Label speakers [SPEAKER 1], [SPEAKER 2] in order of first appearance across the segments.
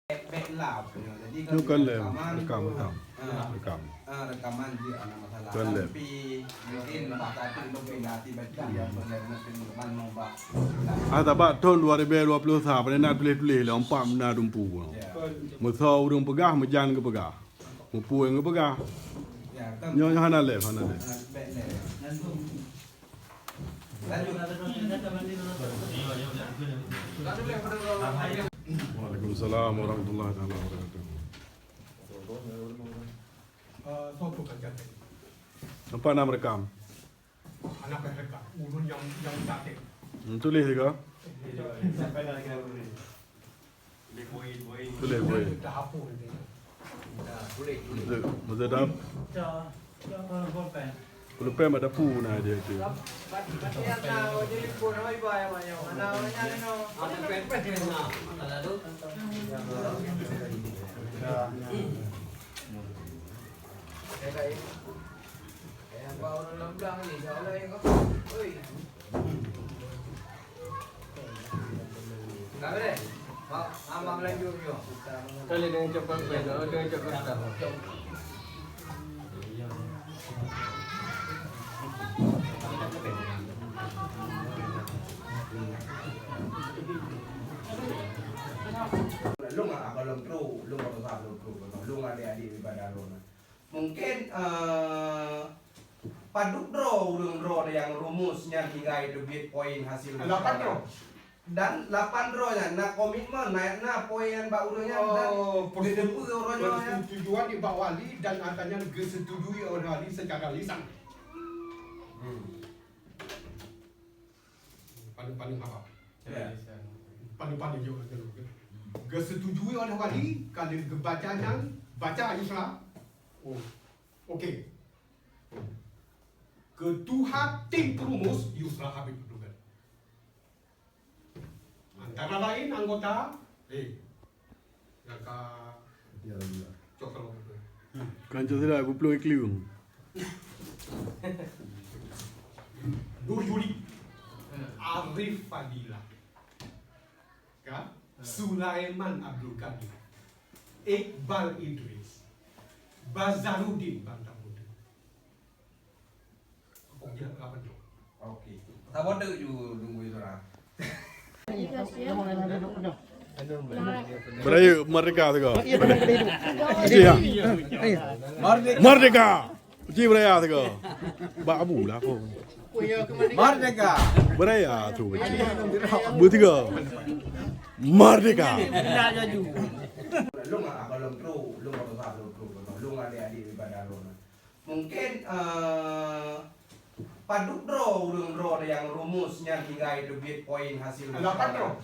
[SPEAKER 1] Itu kan
[SPEAKER 2] rekaman di anak masalah
[SPEAKER 1] kan
[SPEAKER 2] tapi mungkin bahasa itu berlatih baca yang mungkin nombak
[SPEAKER 1] tapi tahun 2023 pada nak pilih lah Pmnad dumpu musau urung pegah mejan ke pegah mupu yang ke pegah nyonya hana le Waalaikumsalam warahmatullahi wabarakatuh. Apa nama rekam?
[SPEAKER 3] Anak mereka, ulun yang cantik.
[SPEAKER 1] Tulis juga. Tulis boleh.
[SPEAKER 3] Dah hapus ini.
[SPEAKER 1] Masa dah. Kalau pem ada pu na dia tu.
[SPEAKER 2] Kali dengan cepat dengan cepat. Lu nggak akan lu nggak usah lu nggak adik-adik ibadah lu. Mungkin paduk draw yang rumusnya 3 itu poin hasil
[SPEAKER 3] 8 draw.
[SPEAKER 2] Dan 8 drawnya, nah komitmen naiknya poin mbak urunya dan
[SPEAKER 3] persetujuan di Pak Wali dan akhirnya disetujui oleh Wali secara lisan. Paling apa? Paling juga dulu. Disetujui oleh Wali kalau bacanya baca Islam. Oh, okey. Ketua tim perumus Yusra Habib juga. Antara lain anggota yang coklat.
[SPEAKER 1] Kan jadi aku perlu iklim.
[SPEAKER 3] Nur Yuli, Arif Fadila, Sulaiman Abdul Qadir, Iqbal Idris, Bazarudin Bantamudu.
[SPEAKER 2] Okey. Sabar tu tunggu itu lah.
[SPEAKER 1] Beraya merdeka tu kau. Merdeka. Uji beraya tu kau. Bak abu lah kau.
[SPEAKER 2] Merdeka.
[SPEAKER 1] Beraya tu. Bertiga. Merdeka.
[SPEAKER 2] Lu nggak akan lu nggak usah lu nggak adik-adik ibadah lu. Mungkin paduk draw yang rumusnya 3 itu poin hasil
[SPEAKER 3] 8 draw.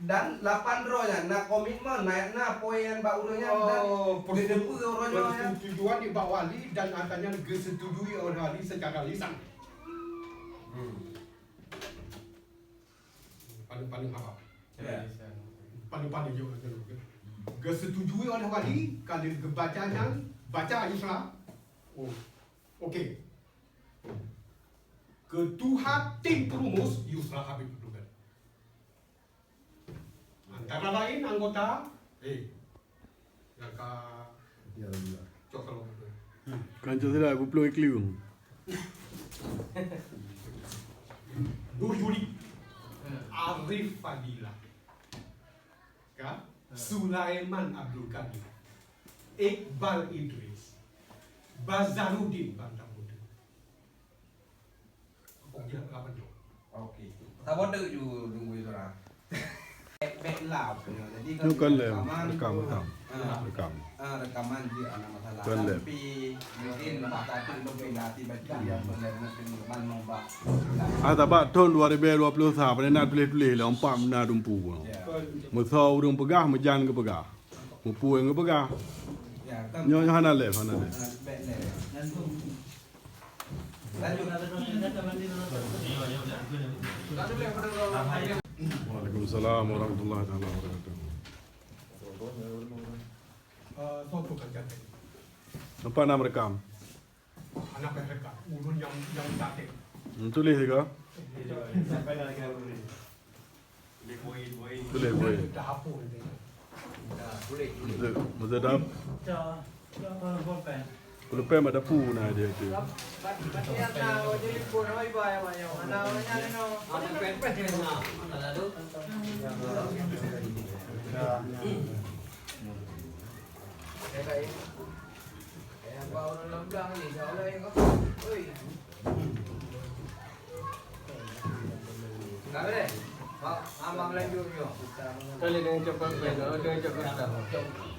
[SPEAKER 2] Dan 8 drawnya, nah komitmen naiknya poin mbak urunya dan
[SPEAKER 3] persetujuan di Pak Wali dan akhirnya disetujui oleh Wali secara lisan. Paling apa? Paling juga dulu. Disetujui oleh Wali kalau bacanya baca Islam. Oh, okey. Ketua tim perumus Yusra Habib juga. Antara lain anggota yang coklat.
[SPEAKER 1] Kan jadi aku perlu iklim.
[SPEAKER 3] Nur Yuli, Arif Fadila, Sulaiman Abdul Qadir, Iqbal Idris, Bazarudin Bantamudu.
[SPEAKER 2] Okey. Sabar tu tunggu itu lah.
[SPEAKER 1] Itu kan rekam.
[SPEAKER 2] Rekaman di anak masalah
[SPEAKER 1] kan
[SPEAKER 2] tapi mungkin bahasa itu berlatih baca yang mungkin nombak
[SPEAKER 1] tapi tahun 2023 pada nak pilih lah Pmnad dumpu musau urung pegah mejan ke pegah mupu yang ke pegah nyonya hana le Waalaikumsalam warahmatullahi wabarakatuh. Apa nama rekam?
[SPEAKER 3] Anak mereka, ulun yang cantik.
[SPEAKER 1] Tulis juga. Tulis boleh.
[SPEAKER 3] Dah hapus ini.
[SPEAKER 2] Boleh.
[SPEAKER 1] Masa dah Lepas ada pu na dia tu.
[SPEAKER 2] Abang lanjut ni.
[SPEAKER 4] Kali dengan cepat, dengan cepat.